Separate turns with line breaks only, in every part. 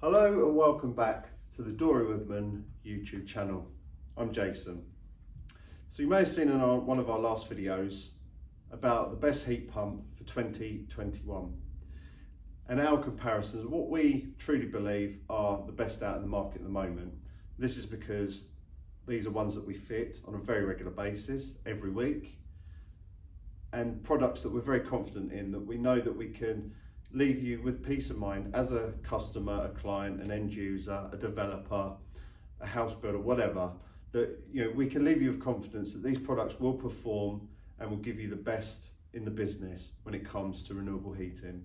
Hello and welcome back to the Dory Woodman YouTube channel. I'm Jason. So you may have seen in one of our last videos about the best heat pump for 2021 and our comparisons of what we truly believe are the best out in the market at the moment. This is because these are ones that we fit on a very regular basis every week, and products that we're very confident in, that we know that we can leave you with peace of mind as a customer, a client, an end user, a developer, a house builder, whatever, that we can leave you with confidence that these products will perform and will give you the best in the business when it comes to renewable heating.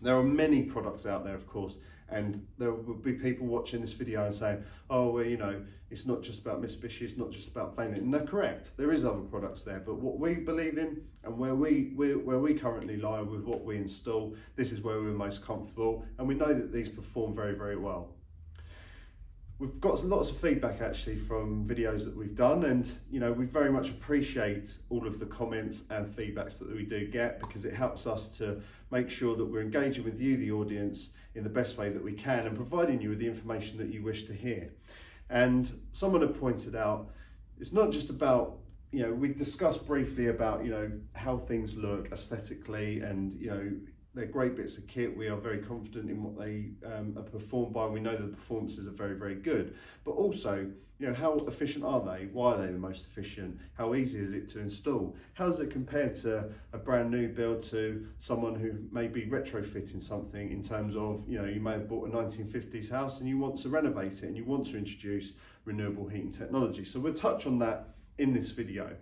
There are many products out there, of course, and there will be people watching this video and saying, oh, well, it's not just about Mitsubishi, it's not just about Vailant. And they're correct, there is other products there, but what we believe in and where we currently lie with what we install, this is where we're most comfortable, and we know that these perform very, very well. We've got lots of feedback actually from videos that we've done, and we very much appreciate all of the comments and feedbacks that we do get, because it helps us to make sure that we're engaging with you, the audience, in the best way that we can and providing you with the information that you wish to hear. And someone had pointed out, it's not just about, we discussed briefly about, how things look aesthetically, and, they're great bits of kit. We are very confident in what they are performed by. We know that the performances are very, very good. But also, how efficient are they? Why are they the most efficient? How easy is it to install? How does it compare to a brand new build to someone who may be retrofitting something, in terms of, you may have bought a 1950s house and you want to renovate it and you want to introduce renewable heating technology. So we'll touch on that in this video.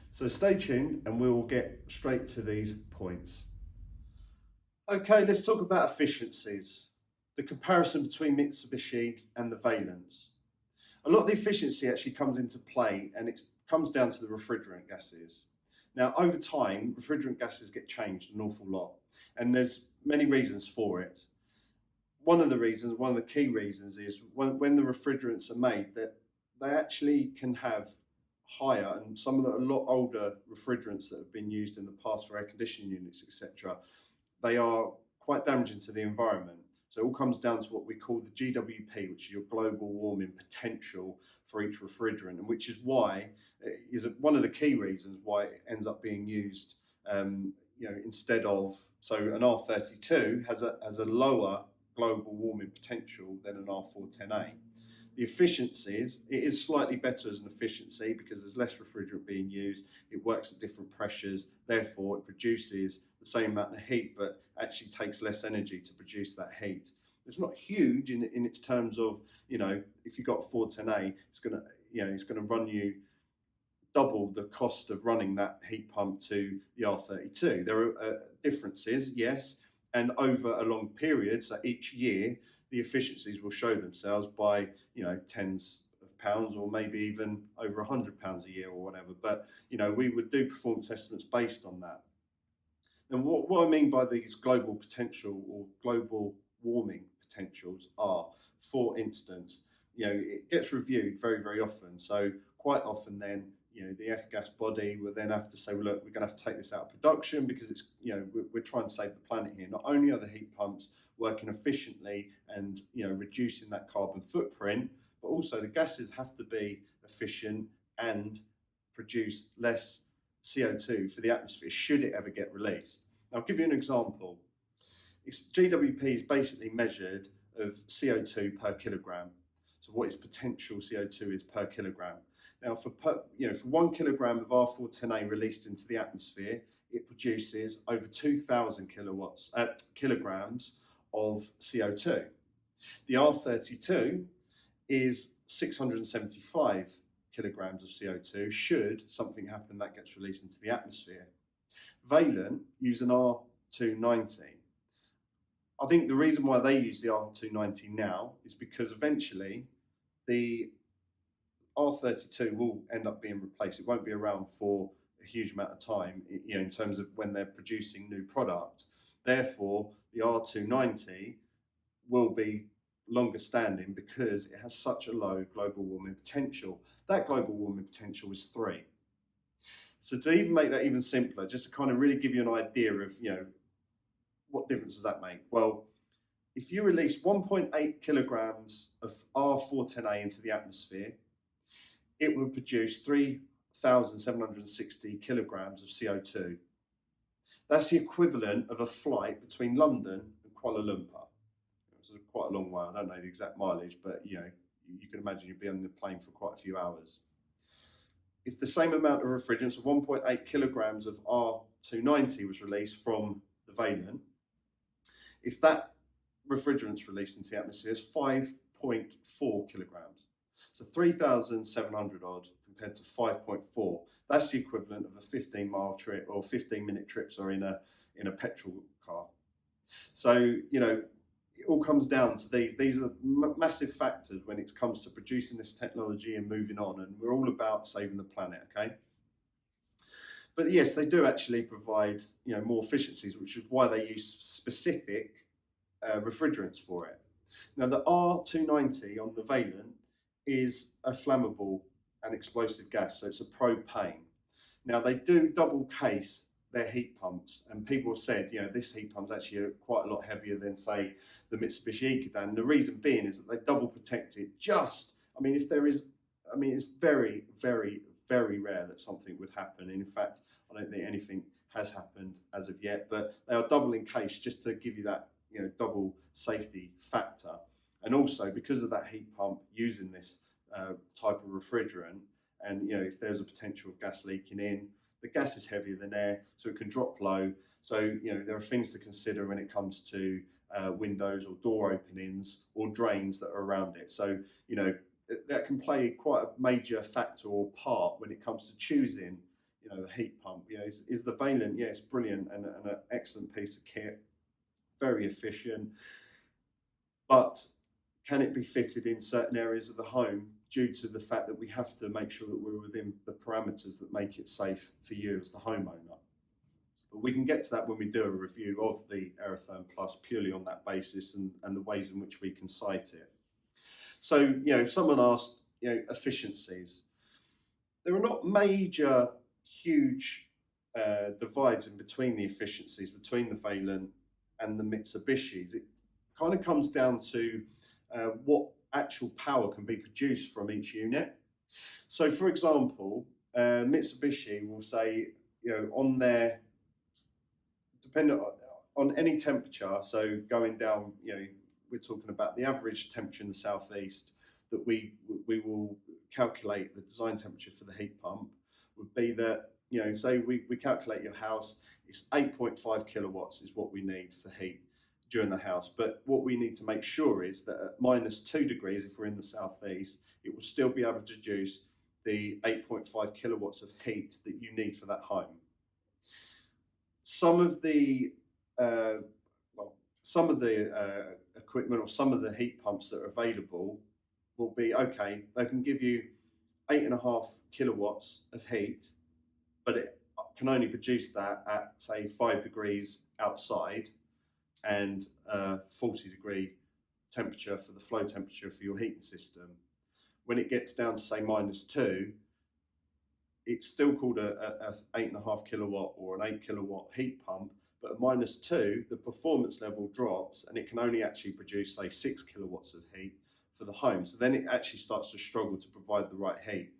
So stay tuned and we will get straight to these points. Okay, let's talk about efficiencies. The comparison between Mitsubishi and the Vailants. A lot of the efficiency actually comes into play, and it comes down to the refrigerant gases. Now, over time, refrigerant gases get changed an awful lot, and there's many reasons for it. One of the key reasons is when the refrigerants are made, that they actually can have higher, and some of the a lot older refrigerants that have been used in the past for air conditioning units, etc., they are quite damaging to the environment. So it all comes down to what we call the GWP, which is your global warming potential for each refrigerant, and which is why is one of the key reasons why it ends up being used, instead of, so an R32 has a lower global warming potential than an R410A. The efficiencies, it is slightly better as an efficiency because there's less refrigerant being used, it works at different pressures, therefore it produces the same amount of heat but actually takes less energy to produce that heat. It's not huge in its terms of, if you've got a 410A, it's gonna run you double the cost of running that heat pump to the R32. There are differences, yes, and over a long period, so each year, the efficiencies will show themselves by, tens of pounds, or maybe even over £100 a year or whatever. But, we would do performance estimates based on that. And what I mean by these global potential or global warming potentials are, for instance, it gets reviewed very, very often. So quite often then, the F-gas body will then have to say, well, look, we're going to have to take this out of production because it's, we're trying to save the planet here. Not only are the heat pumps working efficiently and, reducing that carbon footprint, but also the gases have to be efficient and produce less CO2 for the atmosphere should it ever get released. I'll give you an example. GWP is basically measured of CO2 per kilogram. So what its potential CO2 is per kilogram. Now, for 1 kilogram of R410A released into the atmosphere, it produces over 2,000 kilograms of CO2. The R32 is 675 kilograms of CO2 should something happen that gets released into the atmosphere. Vailant use an R290. I think the reason why they use the R290 now is because eventually the R32 will end up being replaced. It won't be around for a huge amount of time, in terms of when they're producing new product. Therefore, the R290 will be longer standing because it has such a low global warming potential. That global warming potential is 3. So to even make that even simpler, just to kind of really give you an idea of, what difference does that make? Well, if you release 1.8 kilograms of R410A into the atmosphere, it will produce 3,760 kilograms of CO2. That's the equivalent of a flight between London and Kuala Lumpur. It's quite a long way. I don't know the exact mileage, but you can imagine you'd be on the plane for quite a few hours. If the same amount of refrigerants of 1.8 kilograms of R290 was released from the Vailant, if that refrigerants released into the atmosphere is 5.4 kilograms. So 3,700 odd compared to 5.4. That's the equivalent of a 15-mile trip or 15-minute trips or in a petrol car. So, it all comes down to these. These are massive factors when it comes to producing this technology and moving on. And we're all about saving the planet, okay? But yes, they do actually provide, more efficiencies, which is why they use specific refrigerants for it. Now, the R290 on the Vailant is a flammable and explosive gas, so it's a propane. Now, they do double case their heat pumps, and people have said, this heat pump's actually quite a lot heavier than, say, the Mitsubishi Ecodan. The reason being is that they double protect it it's very, very, very rare that something would happen. In fact, I don't think anything has happened as of yet, but they are double encased just to give you that, double safety factor. And also because of that heat pump using this type of refrigerant, and if there's a potential of gas leaking in, the gas is heavier than air, so it can drop low. So there are things to consider when it comes to windows or door openings or drains that are around it. So that can play quite a major factor or part when it comes to choosing a heat pump. Is the Vailant? Yeah, it's brilliant and an excellent piece of kit, very efficient, but can it be fitted in certain areas of the home due to the fact that we have to make sure that we're within the parameters that make it safe for you as the homeowner? But we can get to that when we do a review of the Arotherm Plus purely on that basis and the ways in which we can cite it. So, someone asked, efficiencies. There are not major, huge divides in between the efficiencies between the Vailant and the Mitsubishis. It kind of comes down to what actual power can be produced from each unit. So, for example, Mitsubishi will say, on their, depending on any temperature, so going down, we're talking about the average temperature in the southeast, that we will calculate the design temperature for the heat pump would be that, say we calculate your house, it's 8.5 kilowatts is what we need for heat during the house. But what we need to make sure is that at -2 degrees, if we're in the southeast, it will still be able to produce the 8.5 kilowatts of heat that you need for that home. Some of the equipment or some of the heat pumps that are available will be okay. They can give you 8.5 kilowatts of heat, but it can only produce that at, say, 5 degrees outside and 40-degree temperature for the flow temperature for your heating system. When it gets down to, say, -2, it's still called a 8.5 kilowatt or an 8 kilowatt heat pump, but at -2, the performance level drops and it can only actually produce, say, 6 kilowatts of heat for the home. So then it actually starts to struggle to provide the right heat.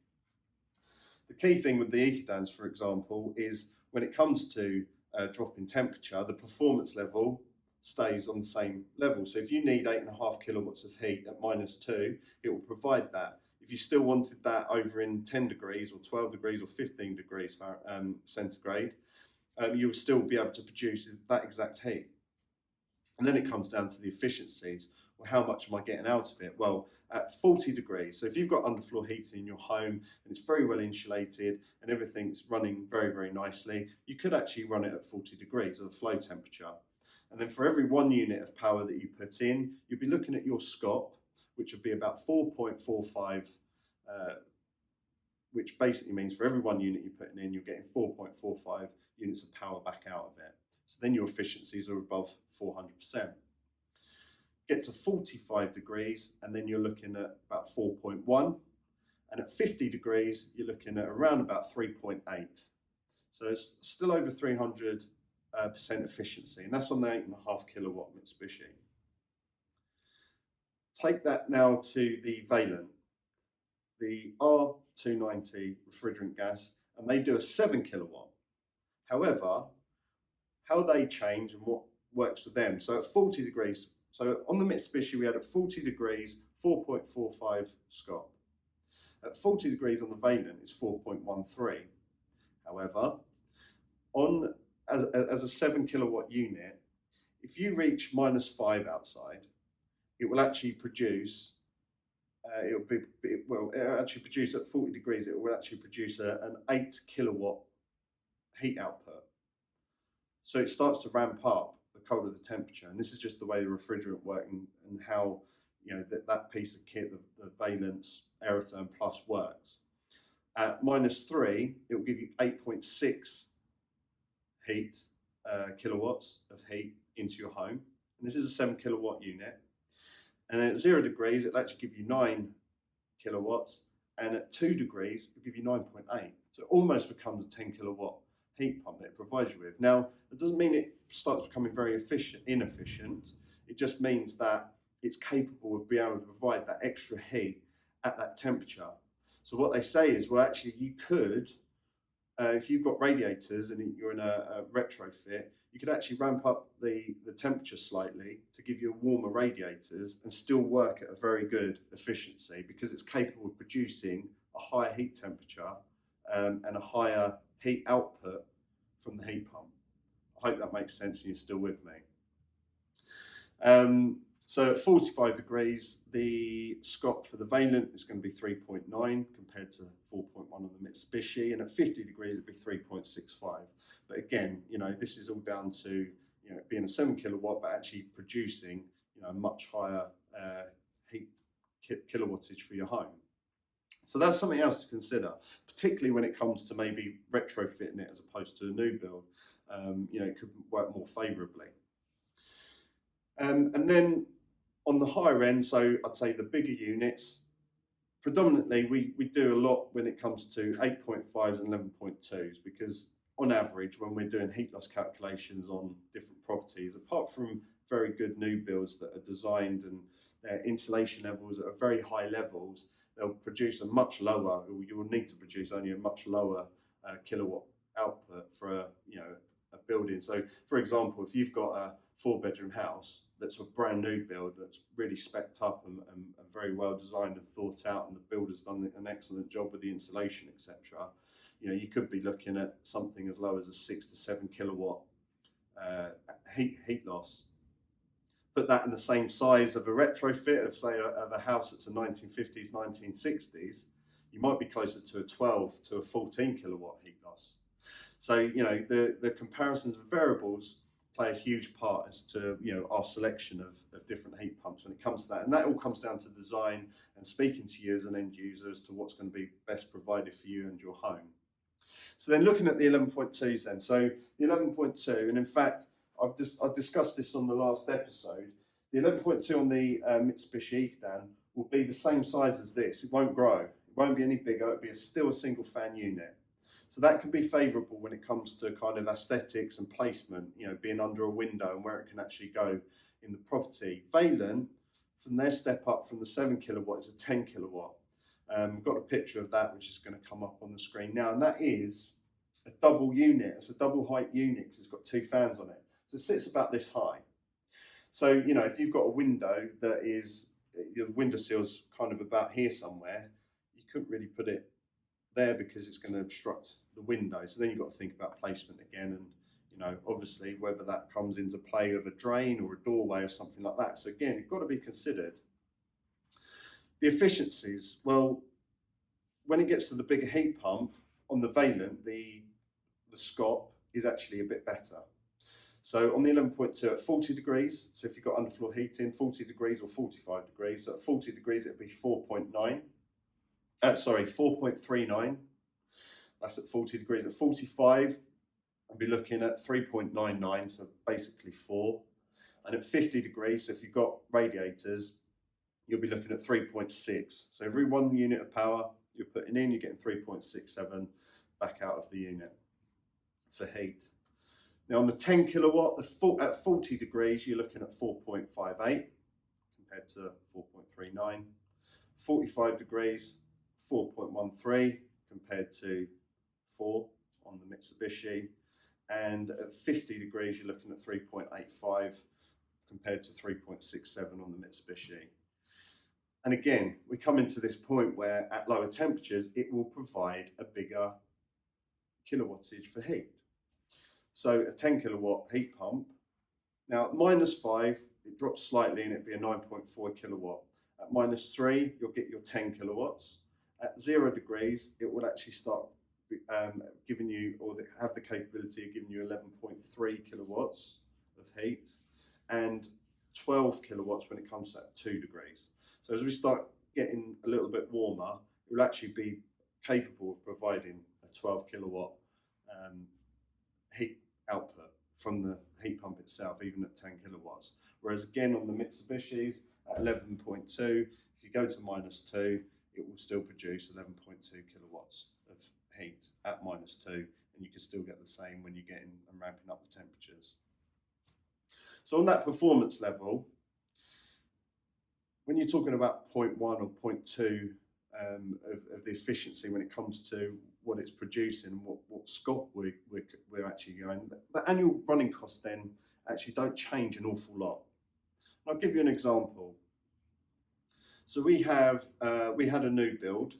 The key thing with the Ecodans, for example, is when it comes to drop in temperature, the performance level stays on the same level. So if you need 8.5 kilowatts of heat at -2, it will provide that. If you still wanted that over in 10 degrees or 12 degrees or 15 degrees centigrade, you'll still be able to produce that exact heat. And then it comes down to the efficiencies. Well, how much am I getting out of it? Well, at 40 degrees, so if you've got underfloor heating in your home and it's very well insulated and everything's running very, very nicely, you could actually run it at 40 degrees, or the flow temperature. And then for every 1 unit of power that you put in, you'll be looking at your SCOP, which would be about 4.45, which basically means for every 1 unit you're putting in, you're getting 4.45 units of power back out of it. So then your efficiencies are above 400%. Get to 45 degrees and then you're looking at about 4.1, and at 50 degrees you're looking at around about 3.8. So it's still over 300% efficiency, and that's on the 8.5 kilowatt Mitsubishi. Take that now to the Vailant, the R290 refrigerant gas, and they do a 7 kilowatt. However, how they change and what works for them. So at 40 degrees, so on the Mitsubishi we had at 40 degrees 4.45 SCOP. At 40 degrees on the Vailant it's 4.13. However, as a 7 kilowatt unit, if you reach -5 outside, it will actually produce it'll actually produce at 40 degrees, it will actually produce an 8 kilowatt heat output. So it starts to ramp up the colder the temperature, and this is just the way the refrigerant works and how that piece of kit, the Vaillant Arotherm Plus, works. At -3, it will give you 8.6 kilowatts of heat into your home, and this is a 7 kilowatt unit. And then at 0 degrees, it'll actually give you 9 kilowatts, and at 2 degrees, it'll give you 9.8. So it almost becomes a 10 kilowatt heat pump that it provides you with. Now, it doesn't mean it starts becoming very inefficient. It just means that it's capable of being able to provide that extra heat at that temperature. So what they say is, well, actually, you could, if you've got radiators and you're in a retrofit, you could actually ramp up the temperature slightly to give you warmer radiators and still work at a very good efficiency, because it's capable of producing a higher heat temperature and a higher heat output from the heat pump. I hope that makes sense and you're still with me. So at 45 degrees, the SCOP for the Vailant is going to be 3.9 compared to 4.1 on the Mitsubishi, and at 50 degrees it'd be 3.65. But again, this is all down to being a 7 kilowatt, but actually producing a much higher heat kilowattage for your home. So that's something else to consider, particularly when it comes to maybe retrofitting it as opposed to a new build. It could work more favourably. And then on the higher end, so I'd say the bigger units, predominantly we do a lot when it comes to 8.5s and 11.2s, because on average, when we're doing heat loss calculations on different properties, apart from very good new builds that are designed and their insulation levels are very high levels, they'll produce a much lower, or you will need to produce only a much lower kilowatt output for a building. So for example, if you've got a 4-bedroom house that's a brand new build that's really specced up and very well designed and thought out, and the builder's done an excellent job with the insulation, etc., you could be looking at something as low as a 6 to 7 kilowatt heat loss. Put that in the same size of a retrofit of, say, of a house that's a 1950s, 1960s, you might be closer to a 12 to a 14 kilowatt heat loss. So, the comparisons of variables play a huge part as to, our selection of different heat pumps when it comes to that. And that all comes down to design and speaking to you as an end user as to what's going to be best provided for you and your home. So then looking at the 11.2s then. So the 11.2, and in fact, I've discussed this on the last episode, the 11.2 on the Mitsubishi Ecodan will be the same size as this. It won't grow. It won't be any bigger. It'll be still a single fan unit. So that can be favourable when it comes to kind of aesthetics and placement, being under a window and where it can actually go in the property. Vailant, from their step up from the 7 kilowatt, is a 10 kilowatt. I've got a picture of that, which is going to come up on the screen now, and that is a double unit. It's a double height unit because it's got 2 fans on it. So it sits about this high. So, if you've got a window that is, the windowsill's kind of about here somewhere, you couldn't really put it there because it's going to obstruct the window. So then you've got to think about placement again, and obviously whether that comes into play with a drain or a doorway or something like that. So again, you've got to be considered. The efficiencies, well, when it gets to the bigger heat pump on the Vailant, the SCOP is actually a bit better. So on the 11.2 at 40 degrees, so if you've got underfloor heating, 40 degrees or 45 degrees, so at 40 degrees it'd be 4.39. That's at 40 degrees. At 45, I'll be looking at 3.99, so basically 4. And at 50 degrees, so if you've got radiators, you'll be looking at 3.6. So every 1 unit of power you're putting in, you're getting 3.67 back out of the unit for heat. Now on the 10 kilowatt, at 40 degrees, you're looking at 4.58 compared to 4.39. 45 degrees, 4.13 compared to 4 on the Mitsubishi. And at 50 degrees, you're looking at 3.85 compared to 3.67 on the Mitsubishi. And again, we come into this point where at lower temperatures, it will provide a bigger kilowattage for heat. So a 10 kilowatt heat pump, now at -5, it drops slightly and it'd be a 9.4 kilowatt. At -3, you'll get your 10 kilowatts. At 0 degrees, it will actually start giving you, or have the capability of giving you 11.3 kilowatts of heat, and 12 kilowatts when it comes to 2 degrees. So as we start getting a little bit warmer, it will actually be capable of providing a 12 kilowatt heat output from the heat pump itself, even at 10 kilowatts. Whereas again on the Mitsubishis at 11.2, if you go to -2, it will still produce 11.2 kilowatts of heat at -2, and you can still get the same when you're getting and ramping up the temperatures. So on that performance level, when you're talking about 0.1 or 0.2 of the efficiency when it comes to what it's producing and what scope we're actually going, the annual running costs then actually don't change an awful lot. I'll give you an example. So we had a new build.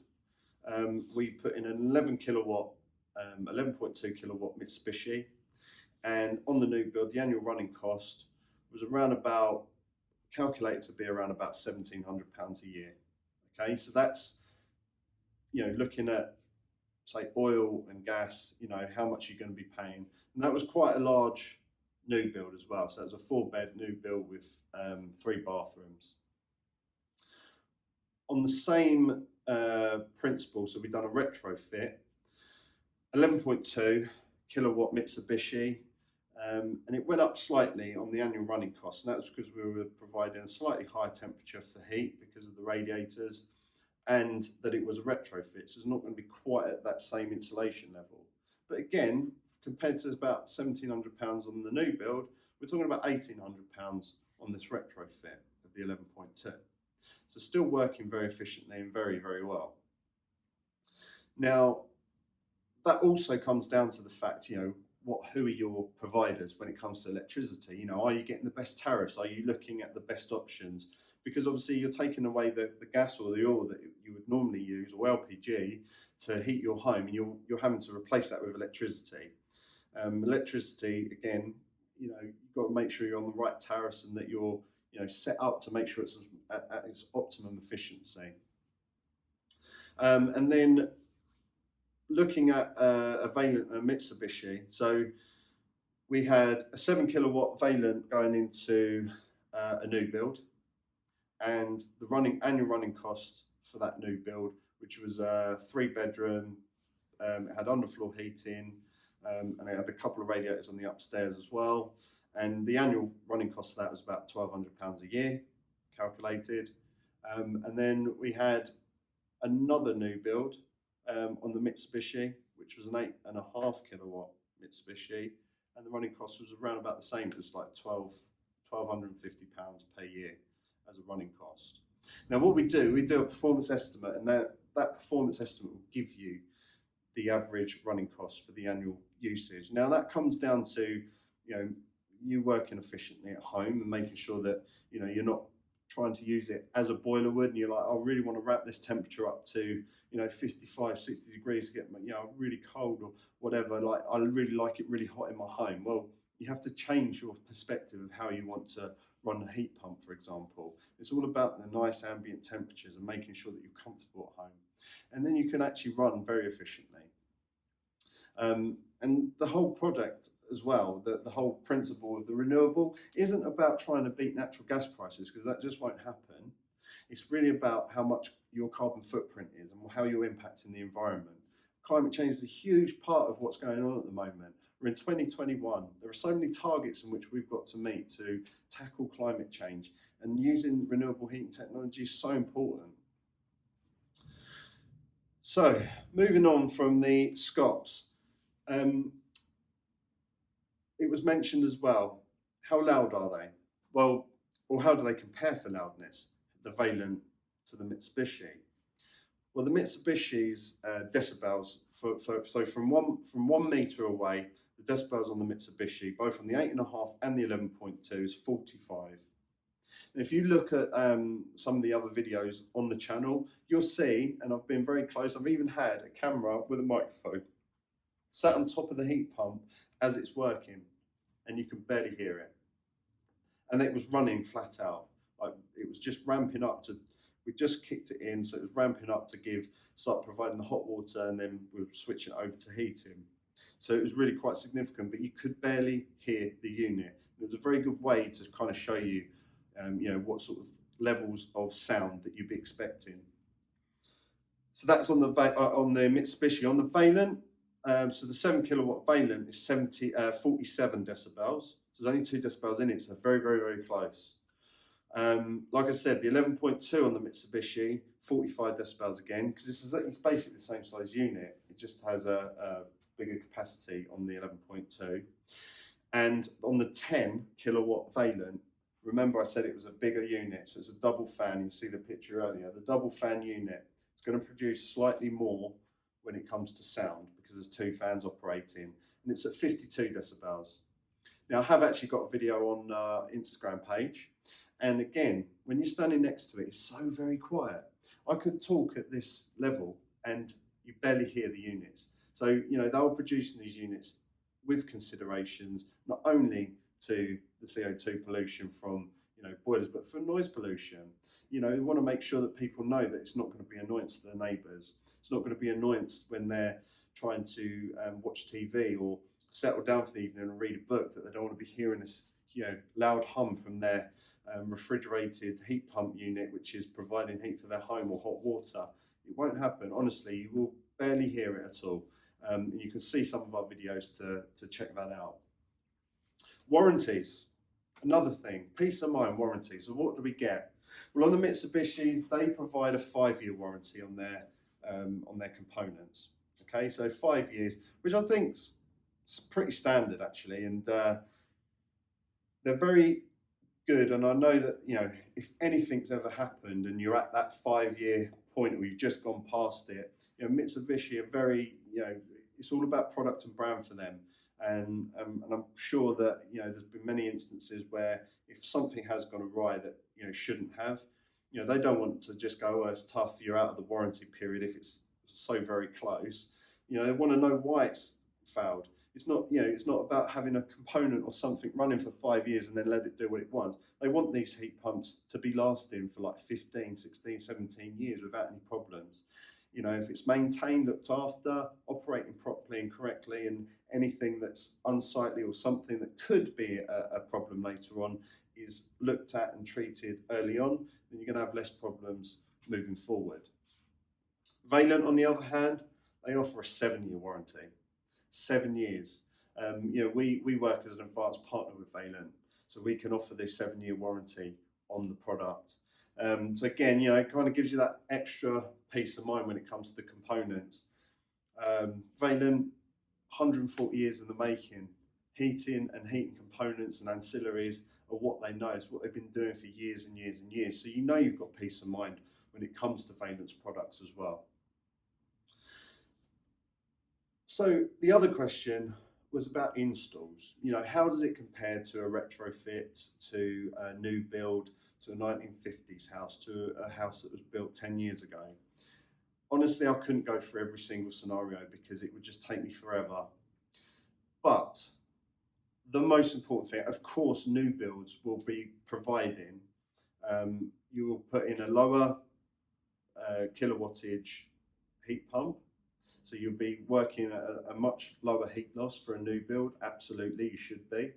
We put in an 11.2 kilowatt Mitsubishi, and on the new build, the annual running cost was around about, calculated to be around about £1,700 a year. Okay, so that's, you know, looking at say oil and gas, you know, how much you're going to be paying, and that was quite a large new build as well. So it was a 4-bed new build with 3 bathrooms. On the same principle, so we've done a retrofit, 11.2 kilowatt Mitsubishi, and it went up slightly on the annual running cost, and that was because we were providing a slightly higher temperature for heat because of the radiators, and that it was a retrofit, so it's not going to be quite at that same insulation level. But again, compared to about £1,700 on the new build, we're talking about £1,800 on this retrofit of the 11.2. So still working very efficiently and very, very well. Now, that also comes down to the fact, you know, who are your providers when it comes to electricity? You know, are you getting the best tariffs? Are you looking at the best options? Because obviously you're taking away the gas or the oil that you would normally use, or LPG, to heat your home, and you're having to replace that with electricity. Electricity, again, you know, you've got to make sure you're on the right tariffs and that you're, you know, set up to make sure it's at its optimum efficiency. And then looking at a Vaillant and a Mitsubishi, so we had a 7 kilowatt Vaillant going into a new build, and the annual running cost for that new build, which was a 3-bedroom, it had underfloor heating, and it had a couple of radiators on the upstairs as well, and the annual running cost of that was about £1,200 a year calculated. And then we had another new build on the Mitsubishi, which was an 8.5 kilowatt Mitsubishi, and the running cost was around about the same. It was like £1,250 per year as a running cost. Now what we do a performance estimate, and that performance estimate will give you the average running cost for the annual usage. Now that comes down to, you know, you working efficiently at home and making sure that, you know, you're not trying to use it as a boiler would, and you're like, I really want to ramp this temperature up to, you know, 55, 60 degrees to get my, you know, really cold or whatever. Like, I really like it really hot in my home. Well, you have to change your perspective of how you want to run a heat pump, for example. It's all about the nice ambient temperatures and making sure that you're comfortable at home. And then you can actually run very efficiently. And the whole product as well, the whole principle of the renewable isn't about trying to beat natural gas prices, because that just won't happen. It's really about how much your carbon footprint is and how you're impacting the environment. Climate change is a huge part of what's going on at the moment. We're in 2021. There are so many targets in which we've got to meet to tackle climate change, and using renewable heating technology is so important. So, moving on from the SCOPs, it was mentioned as well, how loud are they? Well, or Well, how do they compare for loudness, the Vaillant to the Mitsubishi? Well, the Mitsubishi's decibels, so from 1 metre away, the decibels on the Mitsubishi, both on the 8.5 and the 11.2, is 45. And if you look at some of the other videos on the channel, you'll see, and I've been very close, I've even had a camera with a microphone sat on top of the heat pump as it's working, and you can barely hear it. And it was running flat out. Like, it was just ramping up to, we just kicked it in, so it was ramping up to start providing the hot water, and then we were switching it over to heating. So it was really quite significant, but you could barely hear the unit. It was a very good way to kind of show you, you know, what sort of levels of sound that you'd be expecting. So that's on the Mitsubishi. On the Vailant, so the 7 kilowatt Vailant is 47 decibels. So there's only 2 decibels in it, so very, very, very close. Like I said, the 11.2 on the Mitsubishi, 45 decibels again, because it's basically the same size unit. It just has a bigger capacity on the 11.2. And on the 10 kilowatt Vailant, remember I said it was a bigger unit, so it's a double fan. You see the picture earlier. The double fan unit is going to produce slightly more when it comes to sound, because there's 2 fans operating, and it's at 52 decibels. Now, I have actually got a video on Instagram page, and again, when you're standing next to it, it's so very quiet. I could talk at this level and you barely hear the units. So, you know, they were producing these units with considerations not only to the CO2 pollution from, you know, boilers, but for noise pollution. You know, we want to make sure that people know that it's not going to be annoyance to their neighbours. It's not going to be annoyance when they're trying to watch TV or settle down for the evening and read a book, that they don't want to be hearing this, you know, loud hum from their refrigerated heat pump unit, which is providing heat for their home or hot water. It won't happen. Honestly, you will barely hear it at all. And you can see some of our videos to check that out. Warranties, another thing, peace of mind warranties. So what do we get? Well, on the Mitsubishis, they provide a 5-year warranty on their components. Okay, so 5 years, which I think is pretty standard actually, and they're very good. And I know that, you know, if anything's ever happened and you're at that 5-year point where you've just gone past it, you know, Mitsubishi are very, you know, it's all about product and brand for them. And I'm sure that, you know, there's been many instances where if something has gone awry that, you know, shouldn't have, you know, they don't want to just go, oh, it's tough, you're out of the warranty period if it's so very close. You know, they want to know why it's failed. It's not, you know, it's not about having a component or something running for 5 years and then let it do what it wants. They want these heat pumps to be lasting for like 15, 16, 17 years without any problems. You know, if it's maintained, looked after, operating properly and correctly, and anything that's unsightly or something that could be a problem later on is looked at and treated early on, then you're going to have less problems moving forward. Vaillant, on the other hand, they offer a 7-year warranty. 7 years. You know, we work as an advanced partner with Vailant, so we can offer this 7-year warranty on the product. So again, you know, it kind of gives you that extra peace of mind when it comes to the components. Vaillant, 140 years in the making. Heating components and ancillaries are what they know. It's what they've been doing for years and years and years. So you know you've got peace of mind when it comes to Vaillant's products as well. So the other question was about installs. You know, how does it compare to a retrofit, to a new build, to a 1950s house, to a house that was built 10 years ago? Honestly, I couldn't go through every single scenario because it would just take me forever. But the most important thing, of course, new builds will be providing, you will put in a lower kilowattage heat pump. So you'll be working at a much lower heat loss for a new build. Absolutely, you should be.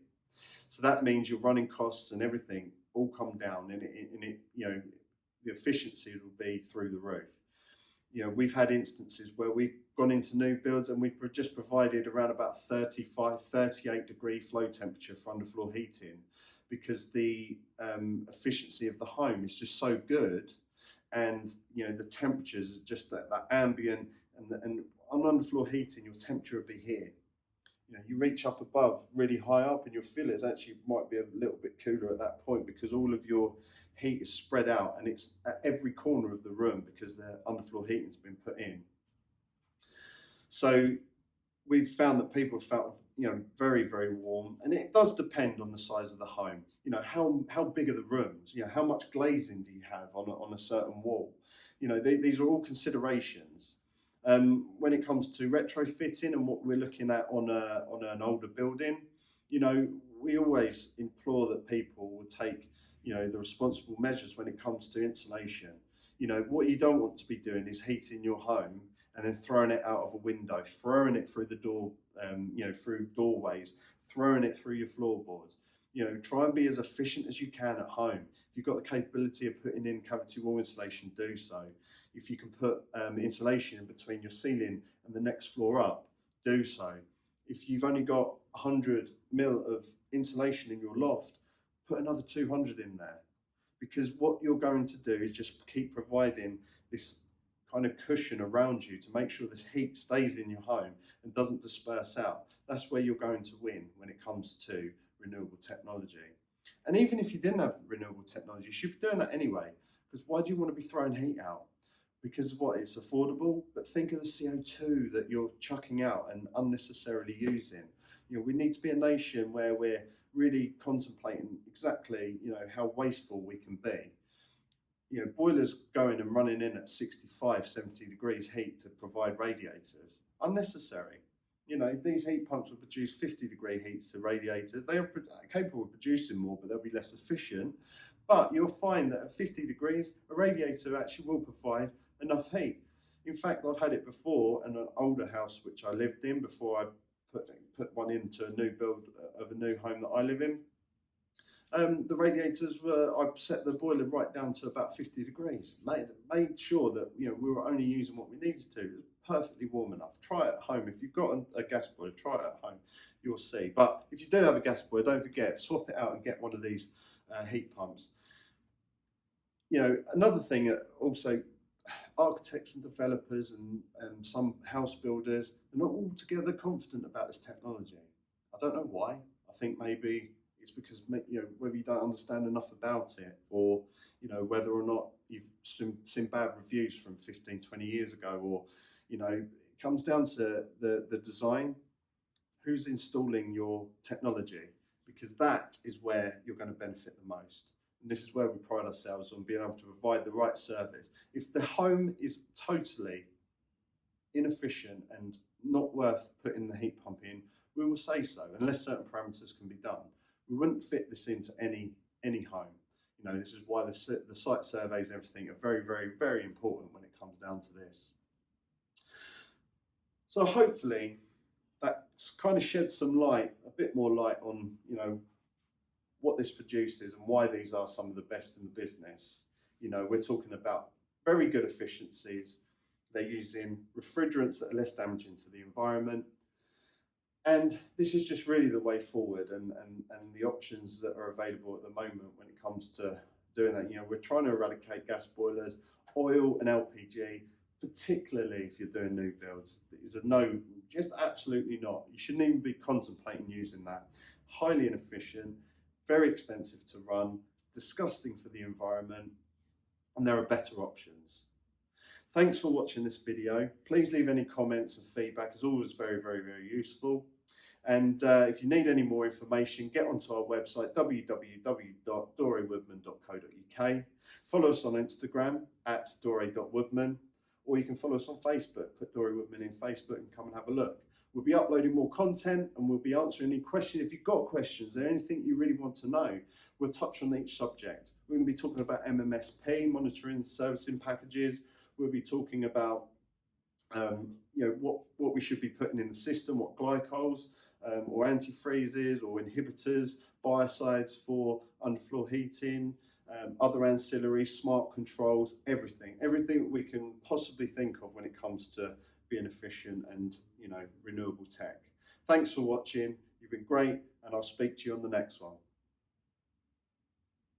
So that means your running costs and everything all come down, and it you know, the efficiency will be through the roof. You know, we've had instances where we've gone into new builds and we've just provided around about 35, 38 degree flow temperature for underfloor heating, because the efficiency of the home is just so good, and you know, the temperatures are just that ambient, and on underfloor heating your temperature will be here. You reach up above, really high up, and you'll feel it actually might be a little bit cooler at that point because all of your heat is spread out and it's at every corner of the room because the underfloor heating's been put in. So we've found that people felt very, very warm, and it does depend on the size of the home. How big are the rooms? How much glazing do you have on a certain wall? These are all considerations. When it comes to retrofitting and what we're looking at on an older building, we always implore that people will take the responsible measures when it comes to insulation. What you don't want to be doing is heating your home and then throwing it out of a window, throwing it through the door, through doorways, throwing it through your floorboards. Try and be as efficient as you can at home. If you've got the capability of putting in cavity wall insulation, do so. If you can put insulation in between your ceiling and the next floor up, do so. If you've only got 100 mil of insulation in your loft, put another 200 in there. Because what you're going to do is just keep providing this kind of cushion around you to make sure this heat stays in your home and doesn't disperse out. That's where you're going to win when it comes to renewable technology. And even if you didn't have renewable technology, you should be doing that anyway, because why do you want to be throwing heat out? Because it's affordable, but think of the CO2 that you're chucking out and unnecessarily using. We need to be a nation where we're really contemplating exactly, how wasteful we can be. Boilers going and running in at 65, 70 degrees heat to provide radiators, unnecessary. These heat pumps will produce 50-degree heats to radiators. They are capable of producing more, but they'll be less efficient. But you'll find that at 50 degrees, a radiator actually will provide enough heat. In fact, I've had it before in an older house which I lived in before I put one into a new build of a new home that I live in. The radiators I set the boiler right down to about 50 degrees. Made sure that we were only using what we needed to. It was perfectly warm enough. Try it at home. If you've got a gas boiler, try it at home. You'll see. But if you do have a gas boiler, don't forget, swap it out and get one of these heat pumps. Another thing also, architects and developers and some house builders are not altogether confident about this technology. I don't know why. I think maybe it's because whether you don't understand enough about it, or whether or not you've seen bad reviews from 15, 20 years ago, or it comes down to the design. Who's installing your technology? Because that is where you're going to benefit the most. And this is where we pride ourselves on being able to provide the right service. If the home is totally inefficient and not worth putting the heat pump in, we will say so, unless certain parameters can be done. We wouldn't fit this into any home. This is why the site surveys and everything are very, very, very important when it comes down to this. So hopefully that kind of sheds some light, a bit more light on, what this produces and why these are some of the best in the business. We're talking about very good efficiencies. They're using refrigerants that are less damaging to the environment. And this is just really the way forward, and the options that are available at the moment when it comes to doing that. We're trying to eradicate gas boilers, oil and LPG, particularly if you're doing new builds. It's a no, just absolutely not. You shouldn't even be contemplating using that. Highly inefficient, very expensive to run, disgusting for the environment, and there are better options. Thanks for watching this video. Please leave any comments and feedback. It's always very, very, very useful. And if you need any more information, get onto our website, www.dorewoodman.co.uk. Follow us on Instagram @dore.woodman, or you can follow us on Facebook. Put Dore Woodman in Facebook and come and have a look. We'll be uploading more content, and we'll be answering any questions. If you've got questions or anything you really want to know, we'll touch on each subject. We're going to be talking about MMSP, monitoring servicing packages. We'll be talking about what we should be putting in the system, what glycols or antifreezes or inhibitors, biocides for underfloor heating, other ancillaries, smart controls, everything we can possibly think of when it comes to being efficient and renewable tech. Thanks for watching. You've been great, and I'll speak to you on the next one.